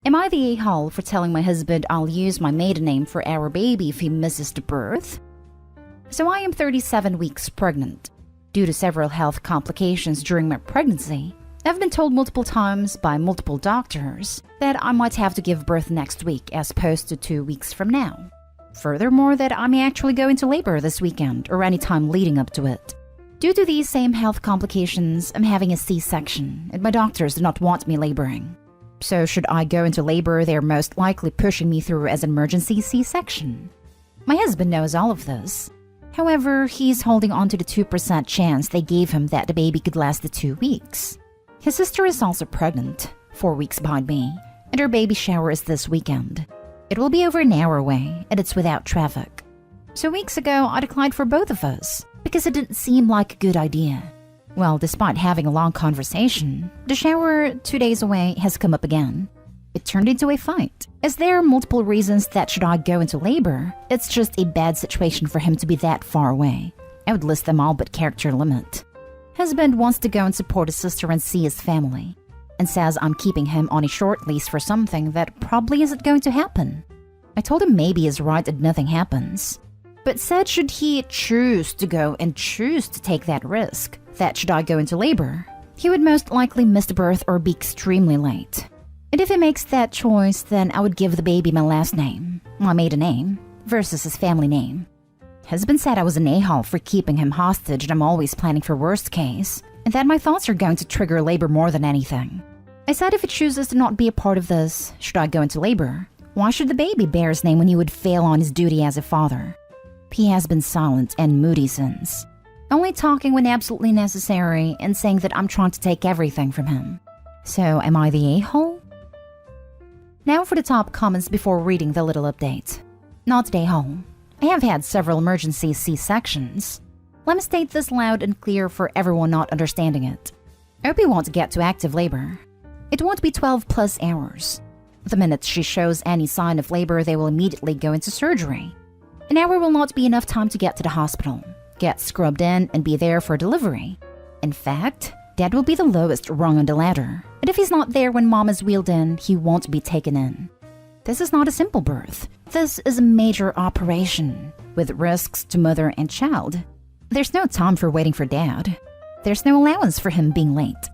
Am I the a-hole for telling my husband I'll use my maiden name for our baby if he misses the birth? So I am 37 weeks pregnant. Due to several health complications during my pregnancy, I've been told multiple times by multiple doctors that I might have to give birth next week as opposed to 2 weeks from now. Furthermore, that I may actually go into labor this weekend or any time leading up to it. Due to these same health complications, I'm having a C-section and my doctors do not want me laboring. So should I go into labor, they're most likely pushing me through as an emergency C-section. My husband knows all of this. However, he's holding on to the 2% chance they gave him that the baby could last the 2 weeks. His sister is also pregnant, 4 weeks behind me, and her baby shower is this weekend. It will be over an hour away, and it's without traffic. So weeks ago, I declined for both of us, because it didn't seem like a good idea. Well, despite having a long conversation, the shower 2 days away has come up again. It turned into a fight. As there are multiple reasons that should I go into labor, it's just a bad situation for him to be that far away. I would list them all but character limit. Husband wants to go and support his sister and see his family, and says I'm keeping him on a short lease for something that probably isn't going to happen. I told him maybe he's right and nothing happens, but said should he choose to go and choose to take that risk, that should I go into labor, he would most likely miss the birth or be extremely late. And if he makes that choice, then I would give the baby my last name, my maiden name, versus his family name. Husband said I was an a-hole for keeping him hostage and I'm always planning for worst case, and that my thoughts are going to trigger labor more than anything. I said if he chooses to not be a part of this, should I go into labor, why should the baby bear his name when he would fail on his duty as a father? He has been silent and moody since, only talking when absolutely necessary and saying that I'm trying to take everything from him. So am I the a-hole? Now for the top comments before reading the little update. Not the a-hole. I have had several emergency C-sections. Let me state this loud and clear for everyone not understanding it. Opie won't get to active labor. It won't be 12 plus hours. The minute she shows any sign of labor, they will immediately go into surgery. An hour will not be enough time to get to the hospital, get scrubbed in, and be there for delivery. In fact, Dad will be the lowest rung on the ladder, and if he's not there when Mom is wheeled in, he won't be taken in. This is not a simple birth. This is a major operation, with risks to mother and child. There's no time for waiting for Dad. There's no allowance for him being late.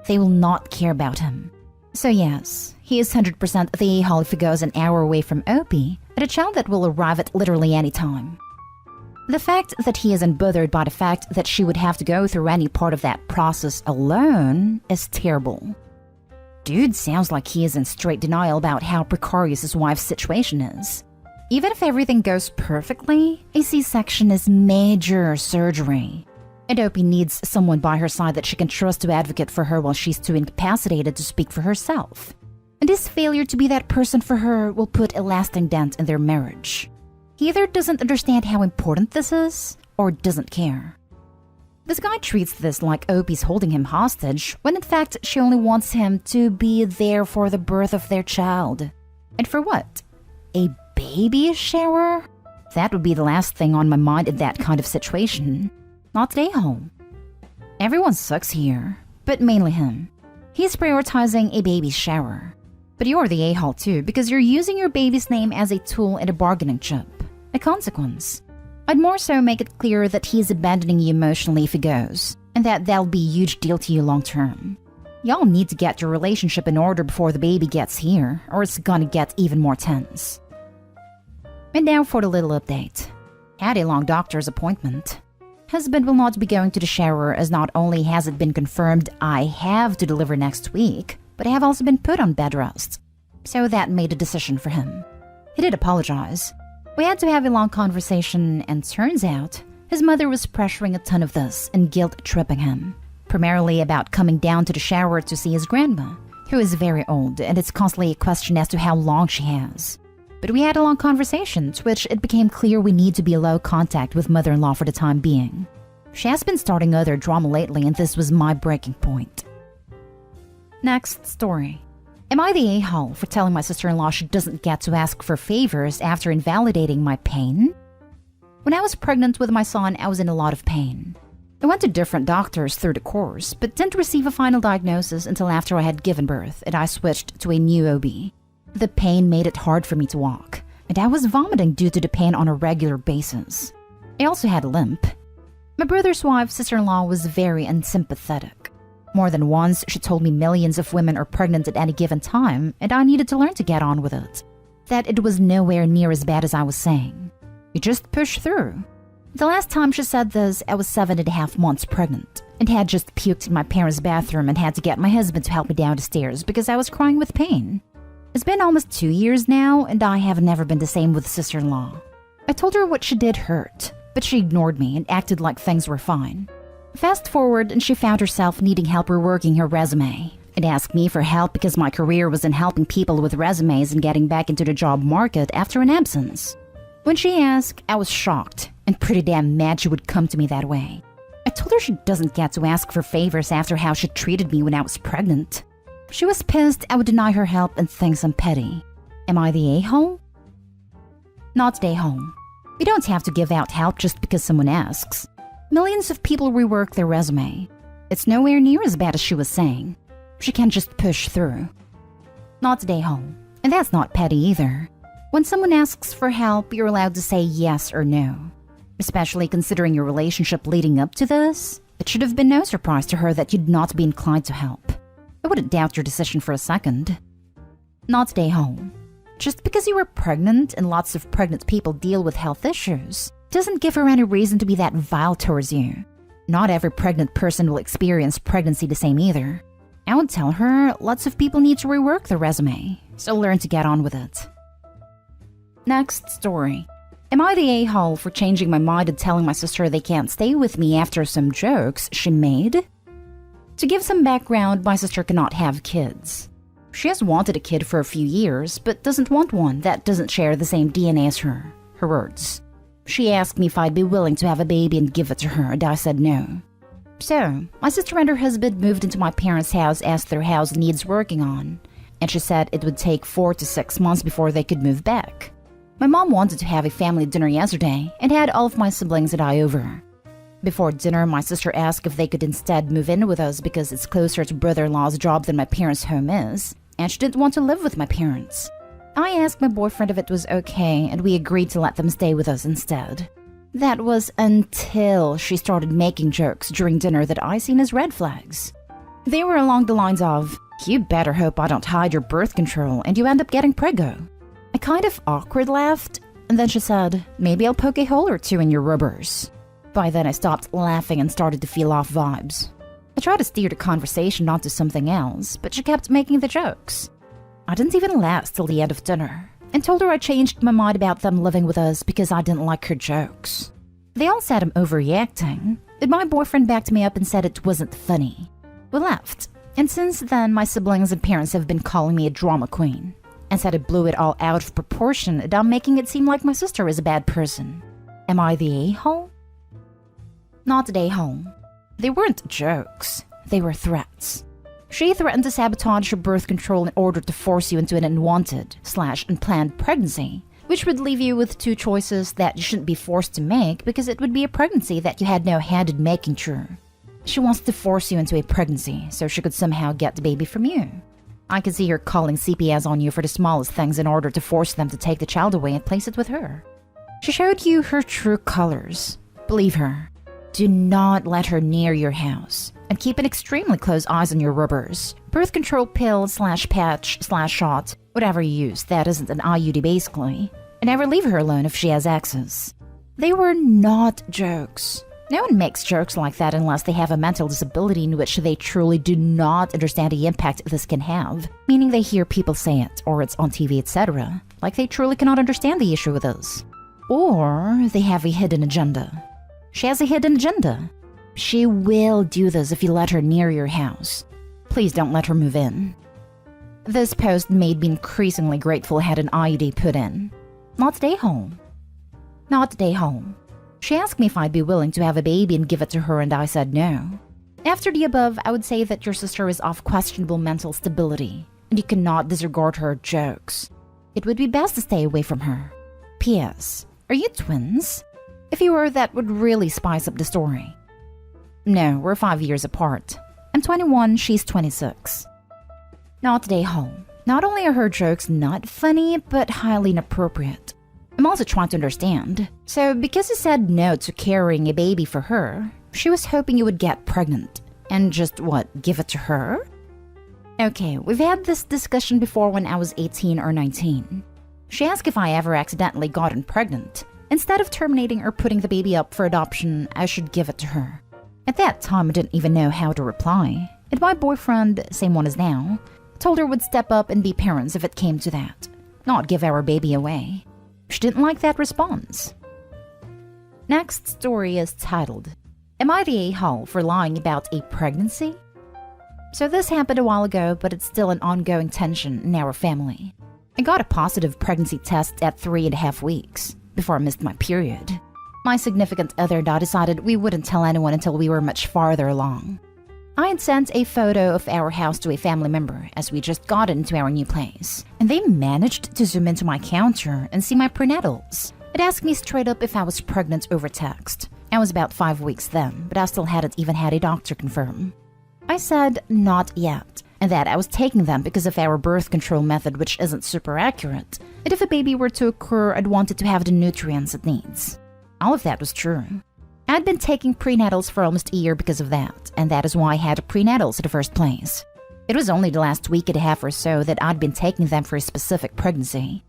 They will not care about him. So yes, he is 100% the a-hole if he goes an hour away from Opie, and a child that will arrive at literally any time. The fact that he isn't bothered by the fact that she would have to go through any part of that process alone is terrible. Dude sounds like he is in straight denial about how precarious his wife's situation is. Even if everything goes perfectly, a C-section is major surgery. And Opie needs someone by her side that she can trust to advocate for her while she's too incapacitated to speak for herself. And his failure to be that person for her will put a lasting dent in their marriage. He either doesn't understand how important this is, or doesn't care. This guy treats this like Opie's holding him hostage, when in fact she only wants him to be there for the birth of their child. And for what? A baby shower? That would be the last thing on my mind in that kind of situation. Not the a-hole. Everyone sucks here, but mainly him. He's prioritizing a baby shower. But you're the a-hole too, because you're using your baby's name as a tool and a bargaining chip. A consequence. I'd more so make it clear that he's abandoning you emotionally if he goes, and that that'll be a huge deal to you long term. Y'all need to get your relationship in order before the baby gets here, or it's gonna get even more tense. And now for the little update. Had a long doctor's appointment. Husband will not be going to the shower, as not only has it been confirmed I have to deliver next week, but I have also been put on bed rest. So that made a decision for him. He did apologize. We had to have a long conversation, and turns out his mother was pressuring a ton of this and guilt-tripping him, primarily about coming down to the shower to see his grandma, who is very old, and it's constantly a question as to how long she has. But we had a long conversation, to which it became clear we need to be low contact with mother-in-law for the time being. She has been starting other drama lately, and this was my breaking point. Next story. Am I the a-hole for telling my sister-in-law she doesn't get to ask for favors after invalidating my pain? When I was pregnant with my son, I was in a lot of pain. I went to different doctors through the course, but didn't receive a final diagnosis until after I had given birth and I switched to a new OB. The pain made it hard for me to walk, and I was vomiting due to the pain on a regular basis. I also had a limp. My brother's wife's sister-in-law was very unsympathetic. More than once, she told me millions of women are pregnant at any given time, and I needed to learn to get on with it. That it was nowhere near as bad as I was saying. You just push through. The last time she said this, I was 7.5 months pregnant, and had just puked in my parents' bathroom and had to get my husband to help me down the stairs because I was crying with pain. It's been almost 2 years now, and I have never been the same with sister-in-law. I told her what she did hurt, but she ignored me and acted like things were fine. Fast forward, and she found herself needing help reworking her resume, and asked me for help because my career was in helping people with resumes and getting back into the job market after an absence. When she asked, I was shocked and pretty damn mad she would come to me that way. I told her she doesn't get to ask for favors after how she treated me when I was pregnant. She was pissed I would deny her help and thinks I'm petty. Am I the a-hole? Not the a-hole. You don't have to give out help just because someone asks. Millions of people rework their resume. It's nowhere near as bad as she was saying. She can just push through. Not the a-hole. And that's not petty either. When someone asks for help, you're allowed to say yes or no. Especially considering your relationship leading up to this, it should have been no surprise to her that you'd not be inclined to help. I wouldn't doubt your decision for a second. Not the a-hole. Just because you were pregnant and lots of pregnant people deal with health issues doesn't give her any reason to be that vile towards you. Not every pregnant person will experience pregnancy the same either. I would tell her lots of people need to rework their resume, so learn to get on with it. Next story. Am I the a-hole for changing my mind and telling my sister they can't stay with me after some jokes she made? To give some background, my sister cannot have kids. She has wanted a kid for a few years, but doesn't want one that doesn't share the same DNA as her. Her words. She asked me if I'd be willing to have a baby and give it to her, and I said no. So, my sister and her husband moved into my parents' house as their house needs working on, and she said it would take 4 to 6 months before they could move back. My mom wanted to have a family dinner yesterday and had all of my siblings and I over. Before dinner, my sister asked if they could instead move in with us because it's closer to brother-in-law's job than my parents' home is, and she didn't want to live with my parents. I asked my boyfriend if it was okay, and we agreed to let them stay with us instead. That was until she started making jokes during dinner that I seen as red flags. They were along the lines of, "You better hope I don't hide your birth control and you end up getting preggo." I kind of awkward laughed, and then she said, "Maybe I'll poke a hole or two in your rubbers." By then I stopped laughing and started to feel off vibes. I tried to steer the conversation onto something else, but she kept making the jokes. I didn't even last till the end of dinner, and told her I changed my mind about them living with us because I didn't like her jokes. They all said I'm overreacting, but my boyfriend backed me up and said it wasn't funny. We left, and since then my siblings and parents have been calling me a drama queen, and said I blew it all out of proportion and I'm making it seem like my sister is a bad person. Am I the a-hole? Not the a-hole. They weren't jokes, they were threats. She threatened to sabotage your birth control in order to force you into an unwanted/unplanned pregnancy, which would leave you with 2 choices that you shouldn't be forced to make because it would be a pregnancy that you had no hand in making true. She wants to force you into a pregnancy so she could somehow get the baby from you. I can see her calling CPS on you for the smallest things in order to force them to take the child away and place it with her. She showed you her true colors. Believe her. Do not let her near your house. And keep an extremely close eyes on your rubbers. Birth control pill/patch/shot, whatever you use that isn't an IUD basically. And never leave her alone if she has access. They were not jokes. No one makes jokes like that unless they have a mental disability in which they truly do not understand the impact this can have, meaning they hear people say it, or it's on TV, etc., like they truly cannot understand the issue with us. Or they have a hidden agenda. She has a hidden agenda. She will do this if you let her near your house. Please don't let her move in. This post made me increasingly grateful I had an IUD put in. Not stay home. Not stay home. She asked me if I'd be willing to have a baby and give it to her, and I said no. After the above, I would say that your sister is of questionable mental stability, and you cannot disregard her jokes. It would be best to stay away from her. P.S. Are you twins? If you were, that would really spice up the story. No, we're 5 years apart. I'm 21, she's 26. Not stay home. Not only are her jokes not funny, but highly inappropriate. I'm also trying to understand. So because he said no to carrying a baby for her, she was hoping you would get pregnant. And just what, give it to her? Okay, we've had this discussion before when I was 18 or 19. She asked if I ever accidentally gotten pregnant. Instead of terminating or putting the baby up for adoption, I should give it to her. At that time, I didn't even know how to reply. And my boyfriend, same one as now, told her would step up and be parents if it came to that, not give our baby away. She didn't like that response. Next story is titled, Am I the a-hole for lying about a pregnancy? So this happened a while ago, but it's still an ongoing tension in our family. I got a positive pregnancy test at 3.5 weeks, before I missed my period. My significant other and I decided we wouldn't tell anyone until we were much farther along. I had sent a photo of our house to a family member as we just got into our new place, and they managed to zoom into my counter and see my prenatals. It asked me straight up if I was pregnant over text. I was about 5 weeks then, but I still hadn't even had a doctor confirm. I said not yet, and that I was taking them because of our birth control method, which isn't super accurate, and if a baby were to occur, I'd want it to have the nutrients it needs. All of that was true. I'd been taking prenatals for almost a year because of that, and that is why I had prenatals in the first place. It was only the last week and a half or so that I'd been taking them for a specific pregnancy.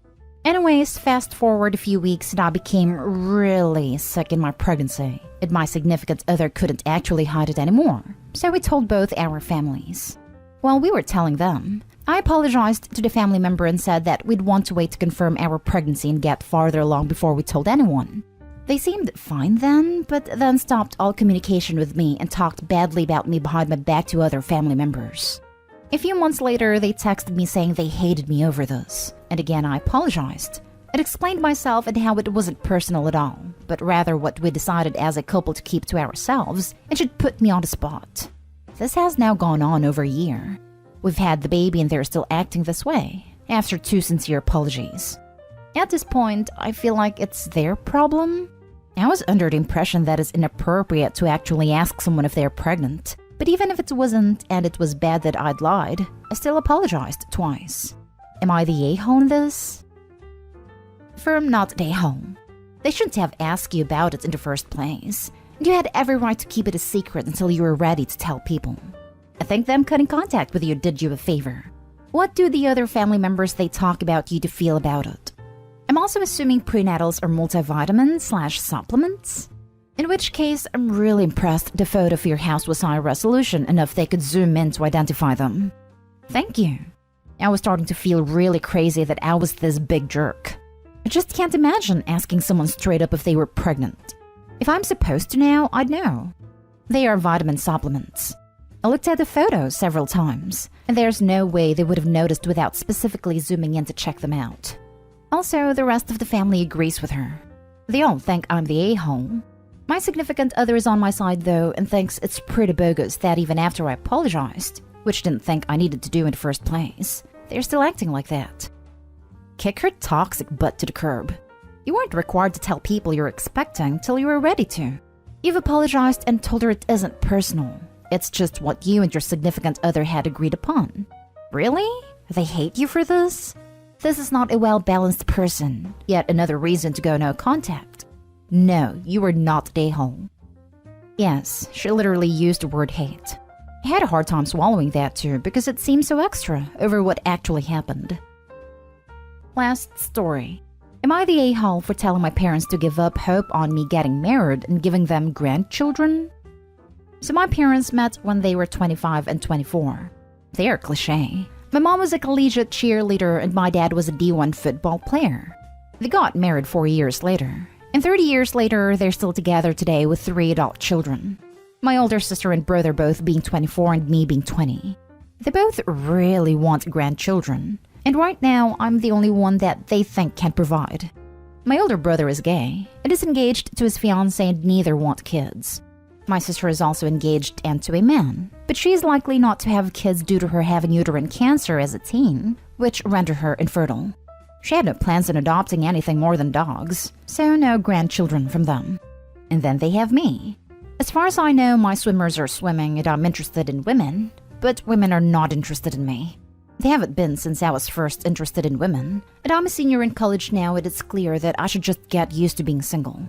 Anyways, fast forward a few weeks and I became really sick in my pregnancy, and my significant other couldn't actually hide it anymore, so we told both our families. While we were telling them, I apologized to the family member and said that we'd want to wait to confirm our pregnancy and get farther along before we told anyone. They seemed fine then, but then stopped all communication with me and talked badly about me behind my back to other family members. A few months later, they texted me saying they hated me over this, and again I apologized. I explained myself and how it wasn't personal at all, but rather what we decided as a couple to keep to ourselves and should put me on the spot. This has now gone on over a year. We've had the baby and they're still acting this way, after 2 sincere apologies. At this point, I feel like it's their problem. I was under the impression that it's inappropriate to actually ask someone if they're pregnant. But even if it wasn't, and it was bad that I'd lied, I still apologized twice. Am I the a-hole in this? Firm not the a-hole. They shouldn't have asked you about it in the first place. You had every right to keep it a secret until you were ready to tell people. I think them cutting contact with you did you a favor. What do the other family members they talk about you to feel about it? I'm also assuming prenatals are multivitamins/supplements. In which case, I'm really impressed the photo of your house was high resolution enough they could zoom in to identify them. Thank you. I was starting to feel really crazy that I was this big jerk. I just can't imagine asking someone straight up if they were pregnant. If I'm supposed to now, I'd know. They are vitamin supplements. I looked at the photos several times, and there's no way they would have noticed without specifically zooming in to check them out. Also, the rest of the family agrees with her. They all think I'm the a-hole. My significant other is on my side though and thinks it's pretty bogus that even after I apologized, which didn't think I needed to do in the first place, they're still acting like that. Kick her toxic butt to the curb. You weren't required to tell people you're expecting till you were ready to. You've apologized and told her it isn't personal. It's just what you and your significant other had agreed upon. Really? They hate you for this? This is not a well-balanced person. Yet another reason to go no contact. No, you are not the a-hole. Yes, she literally used the word hate. I had a hard time swallowing that too because it seemed so extra over what actually happened. Last story. Am I the a-hole for telling my parents to give up hope on me getting married and giving them grandchildren? So my parents met when they were 25 and 24. They are cliché. My mom was a collegiate cheerleader and my dad was a D1 football player. They got married 4 years later. And 30 years later, they're still together today with 3 adult children. My older sister and brother both being 24 and me being 20. They both really want grandchildren. And right now, I'm the only one that they think can provide. My older brother is gay and is engaged to his fiancée and neither want kids. My sister is also engaged and to a man, but she is likely not to have kids due to her having uterine cancer as a teen, which rendered her infertile. She had no plans on adopting anything more than dogs, so no grandchildren from them. And then they have me. As far as I know, my swimmers are swimming and I'm interested in women, but women are not interested in me. They haven't been since I was first interested in women, and I'm a senior in college now, and it's clear that I should just get used to being single.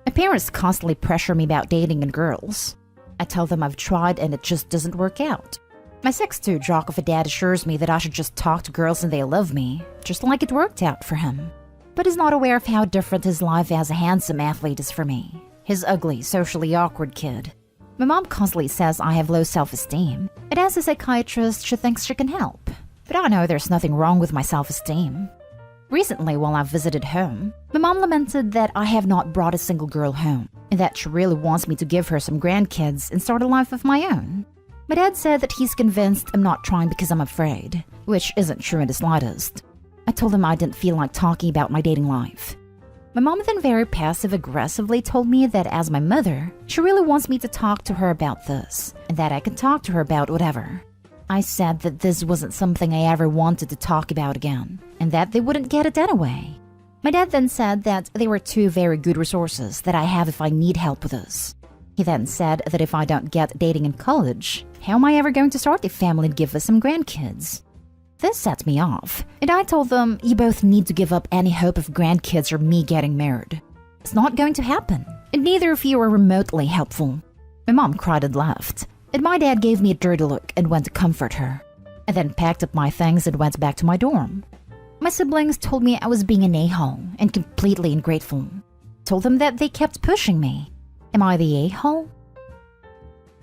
My parents constantly pressure me about dating and girls. I tell them I've tried and it just doesn't work out. My 6'2" jock of a dad assures me that I should just talk to girls and they love me, just like it worked out for him. But he's not aware of how different his life as a handsome athlete is for me. His ugly, socially awkward kid. My mom constantly says I have low self-esteem, and as a psychiatrist, she thinks she can help. But I know there's nothing wrong with my self-esteem. Recently, while I've visited home, my mom lamented that I have not brought a single girl home, and that she really wants me to give her some grandkids and start a life of my own. My dad said that he's convinced I'm not trying because I'm afraid, which isn't true in the slightest. I told him I didn't feel like talking about my dating life. My mom then very passive-aggressively told me that as my mother, she really wants me to talk to her about this, and that I can talk to her about whatever. I said that this wasn't something I ever wanted to talk about again, and that they wouldn't get it anyway. My dad then said that they were two very good resources that I have if I need help with this. He then said that if I don't get dating in college, how am I ever going to start a family and give us some grandkids? This set me off, and I told them, you both need to give up any hope of grandkids or me getting married. It's not going to happen, and neither of you are remotely helpful. My mom cried and left, and my dad gave me a dirty look and went to comfort her. I then packed up my things and went back to my dorm. My siblings told me I was being an a-hole and completely ungrateful. Told them that they kept pushing me. Am I the a-hole?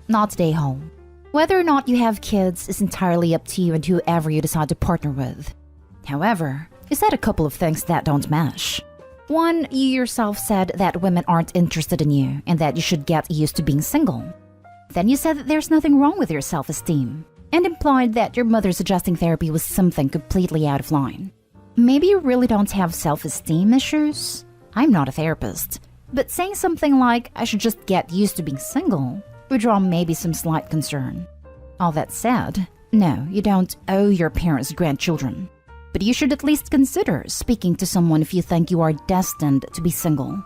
Not the a-hole. Whether or not you have kids is entirely up to you and whoever you decide to partner with. However, you said a couple of things that don't mesh. One, you yourself said that women aren't interested in you and that you should get used to being single. Then you said that there's nothing wrong with your self-esteem, and implied that your mother suggesting therapy was something completely out of line. Maybe you really don't have self-esteem issues? I'm not a therapist, but saying something like, I should just get used to being single, would draw maybe some slight concern. All that said, no, you don't owe your parents grandchildren, but you should at least consider speaking to someone if you think you are destined to be single.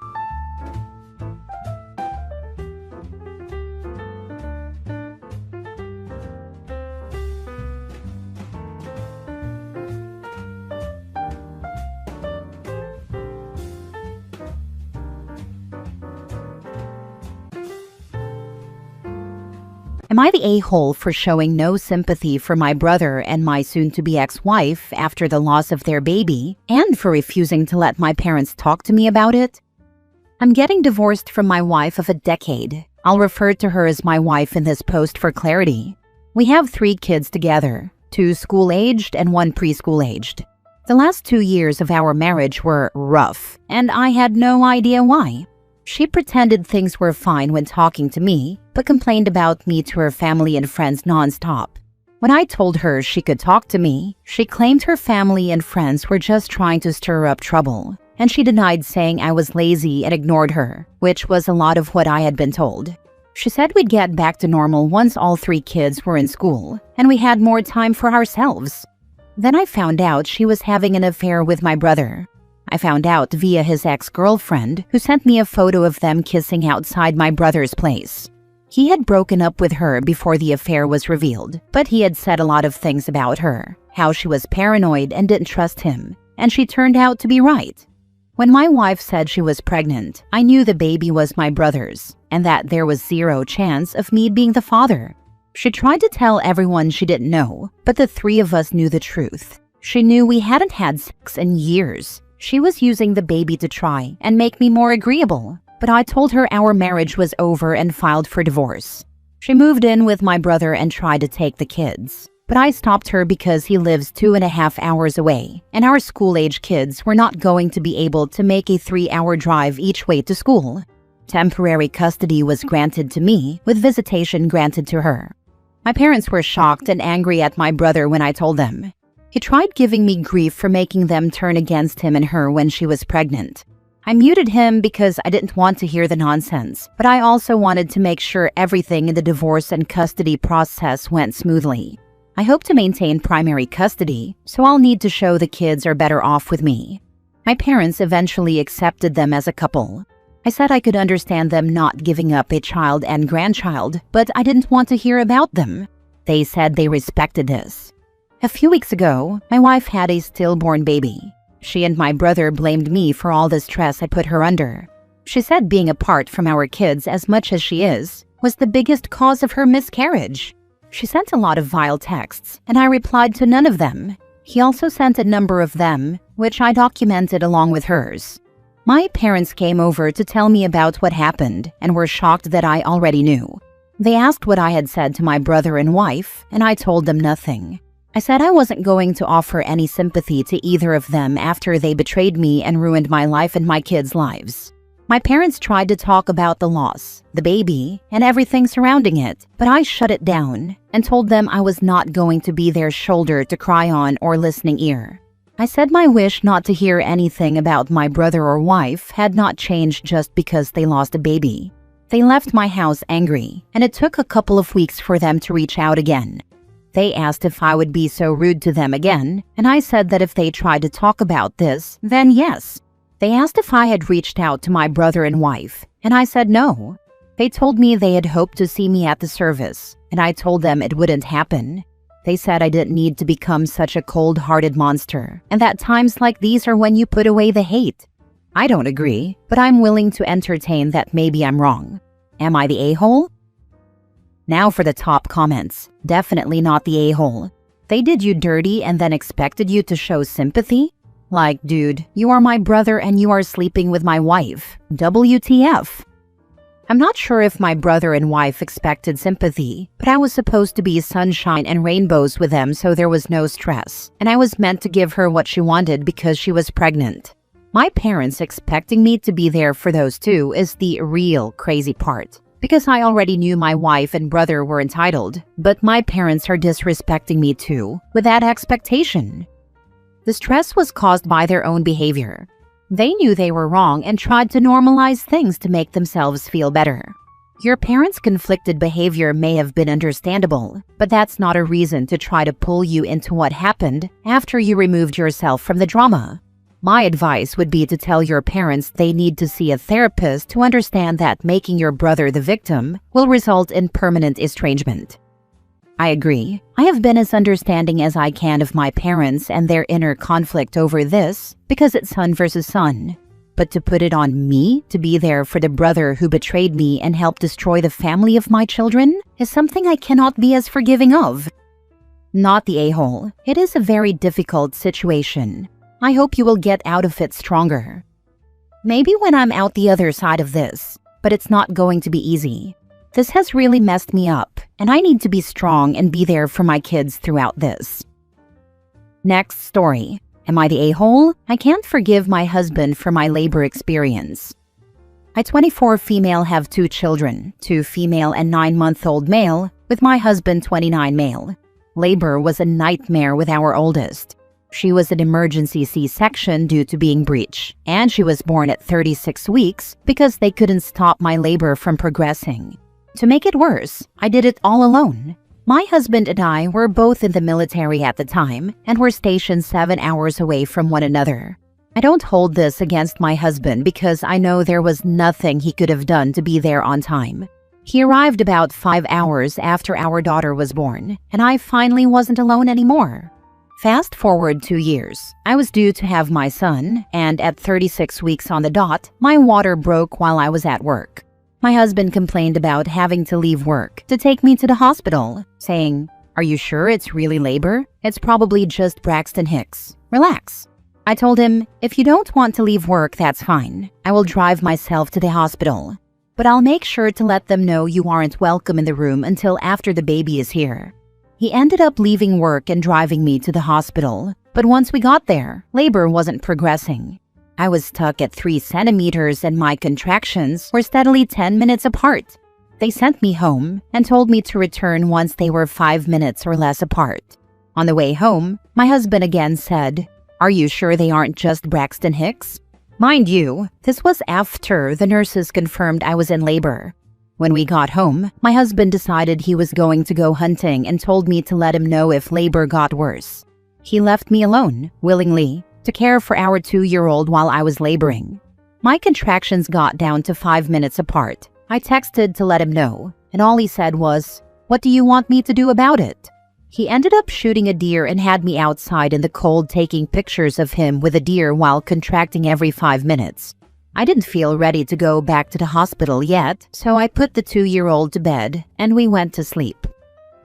Am I the a-hole for showing no sympathy for my brother and my soon-to-be ex-wife after the loss of their baby, and for refusing to let my parents talk to me about it? I'm getting divorced from my wife of a decade. I'll refer to her as my wife in this post for clarity. We have 3 kids together, 2 school-aged and 1 preschool-aged. The last 2 years of our marriage were rough, and I had no idea why. She pretended things were fine when talking to me, but complained about me to her family and friends nonstop. When I told her she could talk to me, she claimed her family and friends were just trying to stir up trouble, and she denied saying I was lazy and ignored her, which was a lot of what I had been told. She said we'd get back to normal once all 3 kids were in school, and we had more time for ourselves. Then I found out she was having an affair with my brother. I found out via his ex-girlfriend, who sent me a photo of them kissing outside my brother's place. He had broken up with her before the affair was revealed, but he had said a lot of things about her, how she was paranoid and didn't trust him, and she turned out to be right. When my wife said she was pregnant, I knew the baby was my brother's, and that there was 0 chance of me being the father. She tried to tell everyone she didn't know, but the 3 of us knew the truth. She knew we hadn't had sex in years. She was using the baby to try and make me more agreeable, but I told her our marriage was over and filed for divorce. She moved in with my brother and tried to take the kids, but I stopped her because he lives 2.5 hours away, and our school-age kids were not going to be able to make a 3-hour drive each way to school. Temporary custody was granted to me, with visitation granted to her. My parents were shocked and angry at my brother when I told them. He tried giving me grief for making them turn against him and her when she was pregnant. I muted him because I didn't want to hear the nonsense, but I also wanted to make sure everything in the divorce and custody process went smoothly. I hope to maintain primary custody, so I'll need to show the kids are better off with me. My parents eventually accepted them as a couple. I said I could understand them not giving up a child and grandchild, but I didn't want to hear about them. They said they respected this. A few weeks ago, my wife had a stillborn baby. She and my brother blamed me for all the stress I put her under. She said being apart from our kids as much as she is was the biggest cause of her miscarriage. She sent a lot of vile texts, and I replied to none of them. He also sent a number of them, which I documented along with hers. My parents came over to tell me about what happened and were shocked that I already knew. They asked what I had said to my brother and wife, and I told them nothing. I said I wasn't going to offer any sympathy to either of them after they betrayed me and ruined my life and my kids' lives. My parents tried to talk about the loss, the baby, and everything surrounding it, but I shut it down and told them I was not going to be their shoulder to cry on or listening ear. I said my wish not to hear anything about my brother or wife had not changed just because they lost a baby. They left my house angry, and it took a couple of weeks for them to reach out again. They asked if I would be so rude to them again, and I said that if they tried to talk about this, then yes. They asked if I had reached out to my brother and wife, and I said no. They told me they had hoped to see me at the service, and I told them it wouldn't happen. They said I didn't need to become such a cold-hearted monster, and that times like these are when you put away the hate. I don't agree, but I'm willing to entertain that maybe I'm wrong. Am I the a-hole? Now for the top comments. Definitely not the a-hole. They did you dirty and then expected you to show sympathy? Like, dude, you are my brother and you are sleeping with my wife. WTF? I'm not sure if my brother and wife expected sympathy, but I was supposed to be sunshine and rainbows with them, so there was no stress, and I was meant to give her what she wanted because she was pregnant. My parents expecting me to be there for those two is the real crazy part. Because I already knew my wife and brother were entitled, but my parents are disrespecting me too, with that expectation. The stress was caused by their own behavior. They knew they were wrong and tried to normalize things to make themselves feel better. Your parents' conflicted behavior may have been understandable, but that's not a reason to try to pull you into what happened after you removed yourself from the drama. My advice would be to tell your parents they need to see a therapist to understand that making your brother the victim will result in permanent estrangement. I agree. I have been as understanding as I can of my parents and their inner conflict over this because it's son versus son. But to put it on me to be there for the brother who betrayed me and helped destroy the family of my children is something I cannot be as forgiving of. Not the a-hole. It is a very difficult situation. I hope you will get out of it stronger. Maybe when I'm out the other side of this, but it's not going to be easy. This has really messed me up, and I need to be strong and be there for my kids throughout this. Next story. Am I the a-hole? I can't forgive my husband for my labor experience. I, 24 female, have 2 children, 2 female and 9-month-old male, with my husband, 29 male. Labor was a nightmare with our oldest. She was an emergency C-section due to being breech, and she was born at 36 weeks because they couldn't stop my labor from progressing. To make it worse, I did it all alone. My husband and I were both in the military at the time and were stationed 7 hours away from one another. I don't hold this against my husband because I know there was nothing he could have done to be there on time. He arrived about 5 hours after our daughter was born, and I finally wasn't alone anymore. Fast forward 2 years, I was due to have my son, and at 36 weeks on the dot, my water broke while I was at work. My husband complained about having to leave work to take me to the hospital, saying, "Are you sure it's really labor? It's probably just Braxton Hicks. Relax." I told him, "If you don't want to leave work, that's fine. I will drive myself to the hospital. But I'll make sure to let them know you aren't welcome in the room until after the baby is here." He ended up leaving work and driving me to the hospital, but once we got there, labor wasn't progressing. I was stuck at 3 centimeters and my contractions were steadily 10 minutes apart. They sent me home and told me to return once they were 5 minutes or less apart. On the way home, my husband again said, "Are you sure they aren't just Braxton Hicks?" Mind you, this was after the nurses confirmed I was in labor. When we got home, my husband decided he was going to go hunting and told me to let him know if labor got worse. He left me alone, willingly, to care for our 2-year-old while I was laboring. My contractions got down to 5 minutes apart. I texted to let him know, and all he said was, "What do you want me to do about it?" He ended up shooting a deer and had me outside in the cold taking pictures of him with a deer while contracting every 5 minutes. I didn't feel ready to go back to the hospital yet, so I put the 2-year-old to bed and we went to sleep.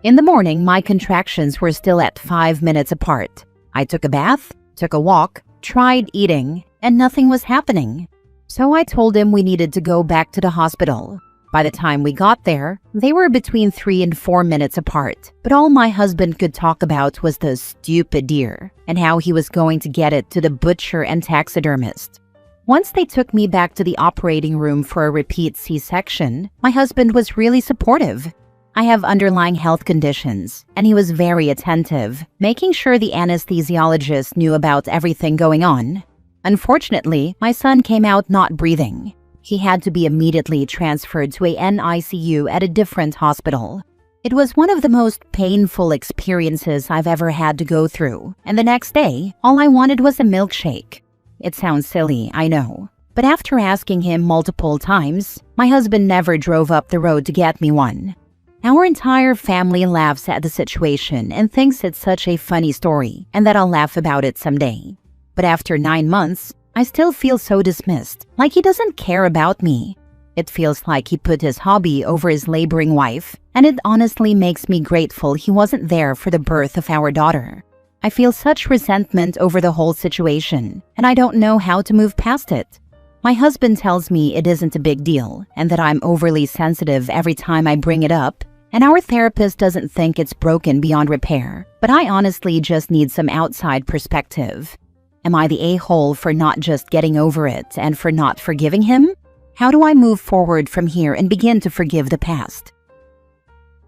In the morning, my contractions were still at 5 minutes apart. I took a bath, took a walk, tried eating, and nothing was happening. So I told him we needed to go back to the hospital. By the time we got there, they were between 3 and 4 minutes apart, but all my husband could talk about was the stupid deer and how he was going to get it to the butcher and taxidermist. Once they took me back to the operating room for a repeat C-section, my husband was really supportive. I have underlying health conditions, and he was very attentive, making sure the anesthesiologist knew about everything going on. Unfortunately, my son came out not breathing. He had to be immediately transferred to a NICU at a different hospital. It was one of the most painful experiences I've ever had to go through, and the next day, all I wanted was a milkshake. It sounds silly, I know, but after asking him multiple times, my husband never drove up the road to get me one. Our entire family laughs at the situation and thinks it's such a funny story and that I'll laugh about it someday. But after 9 months, I still feel so dismissed, like he doesn't care about me. It feels like he put his hobby over his laboring wife, and it honestly makes me grateful he wasn't there for the birth of our daughter. I feel such resentment over the whole situation, and I don't know how to move past it. My husband tells me it isn't a big deal, and that I'm overly sensitive every time I bring it up, and our therapist doesn't think it's broken beyond repair, but I honestly just need some outside perspective. Am I the a-hole for not just getting over it and for not forgiving him? How do I move forward from here and begin to forgive the past?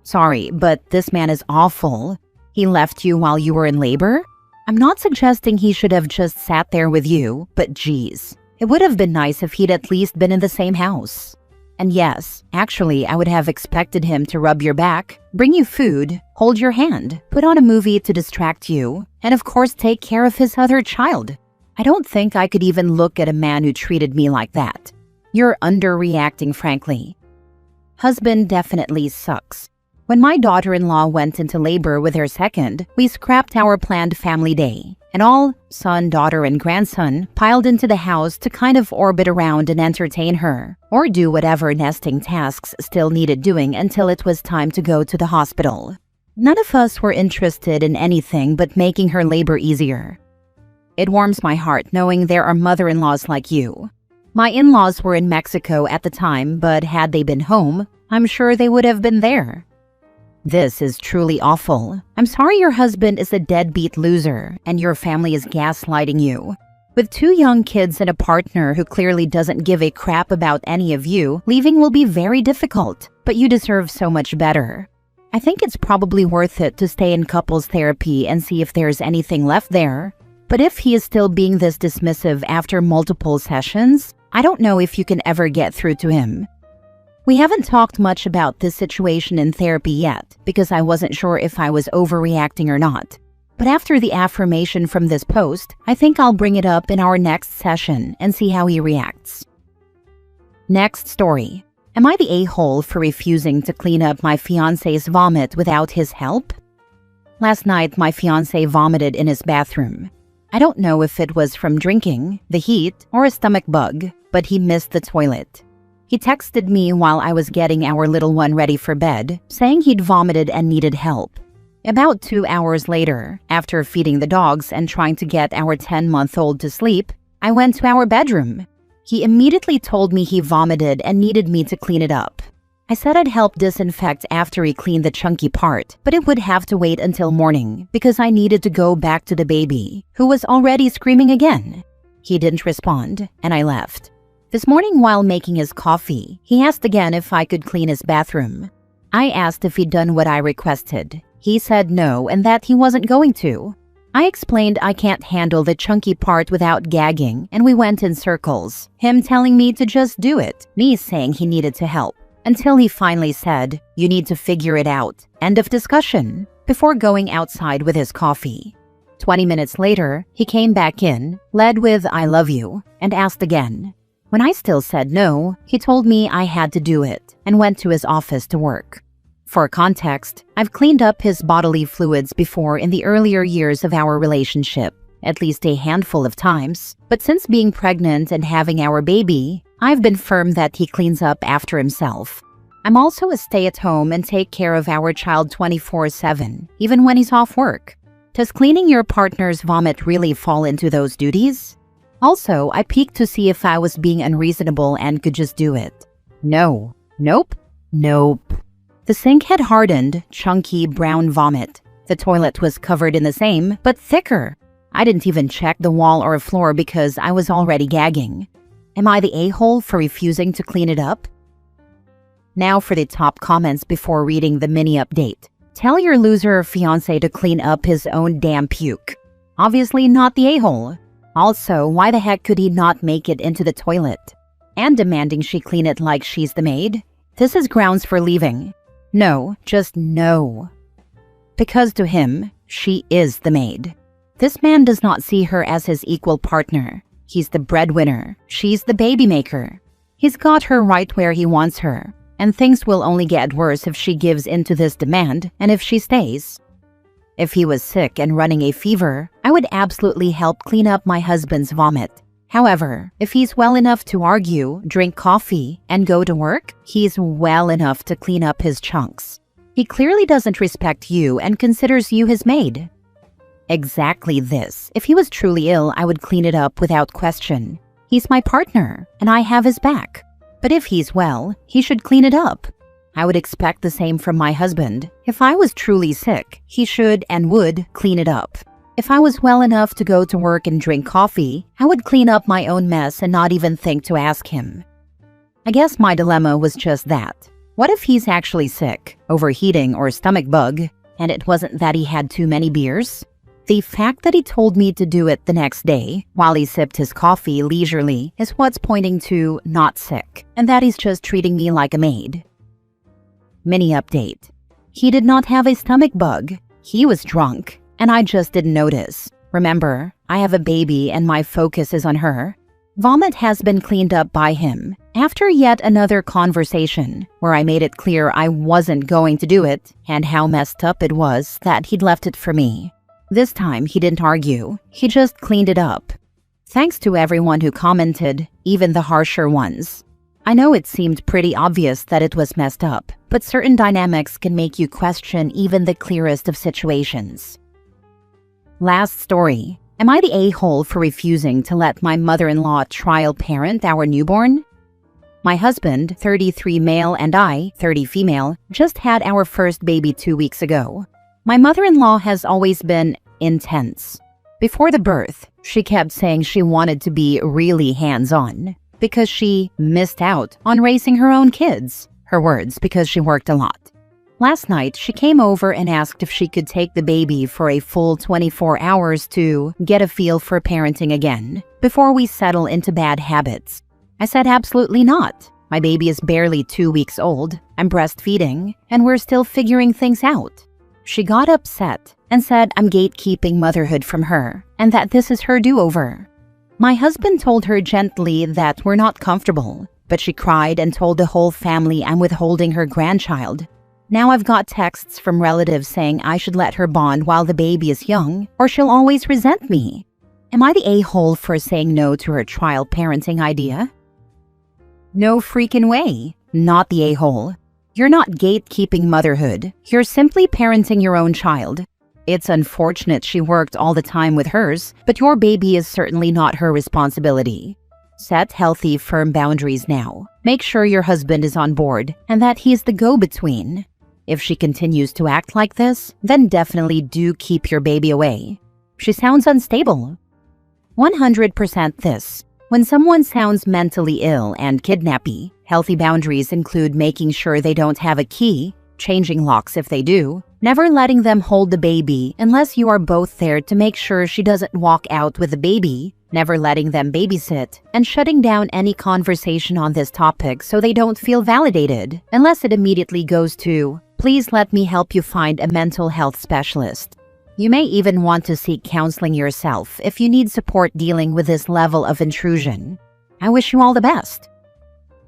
Sorry, but this man is awful. He left you while you were in labor? I'm not suggesting he should have just sat there with you, but geez. It would have been nice if he'd at least been in the same house. And yes, actually, I would have expected him to rub your back, bring you food, hold your hand, put on a movie to distract you, and of course take care of his other child. I don't think I could even look at a man who treated me like that. You're underreacting, frankly. Husband definitely sucks. When my daughter-in-law went into labor with her second, we scrapped our planned family day, and all son, daughter, and grandson piled into the house to kind of orbit around and entertain her, or do whatever nesting tasks still needed doing until it was time to go to the hospital. None of us were interested in anything but making her labor easier. It warms my heart knowing there are mother-in-laws like you. My in-laws were in Mexico at the time, but had they been home, I'm sure they would have been there. This is truly awful. I'm sorry your husband is a deadbeat loser and your family is gaslighting you. With 2 young kids and a partner who clearly doesn't give a crap about any of you, leaving will be very difficult, but you deserve so much better. I think it's probably worth it to stay in couples therapy and see if there's anything left there. But if he is still being this dismissive after multiple sessions, I don't know if you can ever get through to him. We haven't talked much about this situation in therapy yet because I wasn't sure if I was overreacting or not. But after the affirmation from this post, I think I'll bring it up in our next session and see how he reacts. Next story. Am I the a-hole for refusing to clean up my fiancé's vomit without his help? Last night, my fiancé vomited in his bathroom. I don't know if it was from drinking, the heat, or a stomach bug, but he missed the toilet. He texted me while I was getting our little one ready for bed, saying he'd vomited and needed help. About 2 hours later, after feeding the dogs and trying to get our 10-month-old to sleep, I went to our bedroom. He immediately told me he vomited and needed me to clean it up. I said I'd help disinfect after he cleaned the chunky part, but it would have to wait until morning because I needed to go back to the baby, who was already screaming again. He didn't respond, and I left. This morning while making his coffee, he asked again if I could clean his bathroom. I asked if he'd done what I requested. He said no and that he wasn't going to. I explained I can't handle the chunky part without gagging, and we went in circles, him telling me to just do it, me saying he needed to help, until he finally said, "You need to figure it out," end of discussion, before going outside with his coffee. 20 minutes later, he came back in, led with "I love you," and asked again. When I still said no, he told me I had to do it and went to his office to work. For context, I've cleaned up his bodily fluids before in the earlier years of our relationship, at least a handful of times, but since being pregnant and having our baby, I've been firm that he cleans up after himself. I'm also a stay-at-home and take care of our child 24/7, even when he's off work. Does cleaning your partner's vomit really fall into those duties? Also, I peeked to see if I was being unreasonable and could just do it. No. Nope. Nope. The sink had hardened, chunky brown vomit. The toilet was covered in the same, but thicker. I didn't even check the wall or floor because I was already gagging. Am I the a-hole for refusing to clean it up? Now for the top comments before reading the mini update. Tell your loser fiancé to clean up his own damn puke. Obviously not the a-hole. Also, why the heck could he not make it into the toilet? And demanding she clean it like she's the maid? This is grounds for leaving. No, just no. Because to him, she is the maid. This man does not see her as his equal partner. He's the breadwinner. She's the baby maker. He's got her right where he wants her. And things will only get worse if she gives in to this demand and if she stays. If he was sick and running a fever, I would absolutely help clean up my husband's vomit. However, if he's well enough to argue, drink coffee, and go to work, he's well enough to clean up his chunks. He clearly doesn't respect you and considers you his maid. Exactly this. If he was truly ill, I would clean it up without question. He's my partner, and I have his back. But if he's well, he should clean it up. I would expect the same from my husband. If I was truly sick, he should and would clean it up. If I was well enough to go to work and drink coffee, I would clean up my own mess and not even think to ask him. I guess my dilemma was just that. What if he's actually sick, overheating or stomach bug, and it wasn't that he had too many beers? The fact that he told me to do it the next day, while he sipped his coffee leisurely, is what's pointing to not sick, and that he's just treating me like a maid. Mini update. He did not have a stomach bug. He was drunk, and I just didn't notice. Remember, I have a baby and my focus is on her. Vomit has been cleaned up by him, after yet another conversation, where I made it clear I wasn't going to do it, and how messed up it was that he'd left it for me. This time, he didn't argue. He just cleaned it up. Thanks to everyone who commented, even the harsher ones. I know it seemed pretty obvious that it was messed up, but certain dynamics can make you question even the clearest of situations. Last story. Am I the a-hole for refusing to let my mother-in-law trial parent our newborn? My husband, 33 male, and I, 30 female, just had our first baby 2 weeks ago. My mother-in-law has always been intense. Before the birth, she kept saying she wanted to be really hands-on because she missed out on raising her own kids. Her words, because she worked a lot. Last night, she came over and asked if she could take the baby for a full 24 hours to get a feel for parenting again before we settle into bad habits. I said absolutely not. My baby is barely 2 weeks old, I'm breastfeeding, and we're still figuring things out. She got upset and said I'm gatekeeping motherhood from her and that this is her do-over. My husband told her gently that we're not comfortable, but she cried and told the whole family I'm withholding her grandchild. Now I've got texts from relatives saying I should let her bond while the baby is young or she'll always resent me. Am I the a-hole for saying no to her trial parenting idea? No freaking way. Not the a-hole. You're not gatekeeping motherhood. You're simply parenting your own child. It's unfortunate she worked all the time with hers, but your baby is certainly not her responsibility. Set healthy, firm boundaries now. Make sure your husband is on board and that he's the go-between. If she continues to act like this, then definitely do keep your baby away. She sounds unstable. 100% this. When someone sounds mentally ill and kidnappy, healthy boundaries include making sure they don't have a key, changing locks if they do, never letting them hold the baby unless you are both there to make sure she doesn't walk out with the baby, never letting them babysit, and shutting down any conversation on this topic so they don't feel validated, unless it immediately goes to, please let me help you find a mental health specialist. You may even want to seek counseling yourself if you need support dealing with this level of intrusion. I wish you all the best.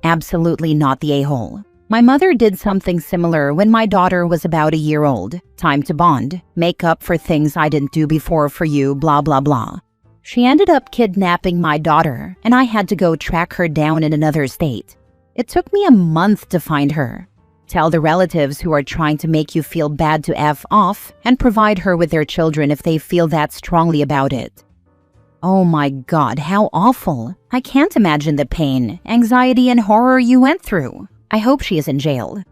Absolutely not the a-hole. My mother did something similar when my daughter was about a year old. Time to bond, make up for things I didn't do before for you, blah blah blah. She ended up kidnapping my daughter, and I had to go track her down in another state. It took me a month to find her. Tell the relatives who are trying to make you feel bad to F off and provide her with their children if they feel that strongly about it. Oh my God, how awful. I can't imagine the pain, anxiety, and horror you went through. I hope she is in jail.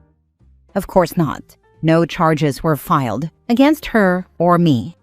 Of course not. No charges were filed against her or me.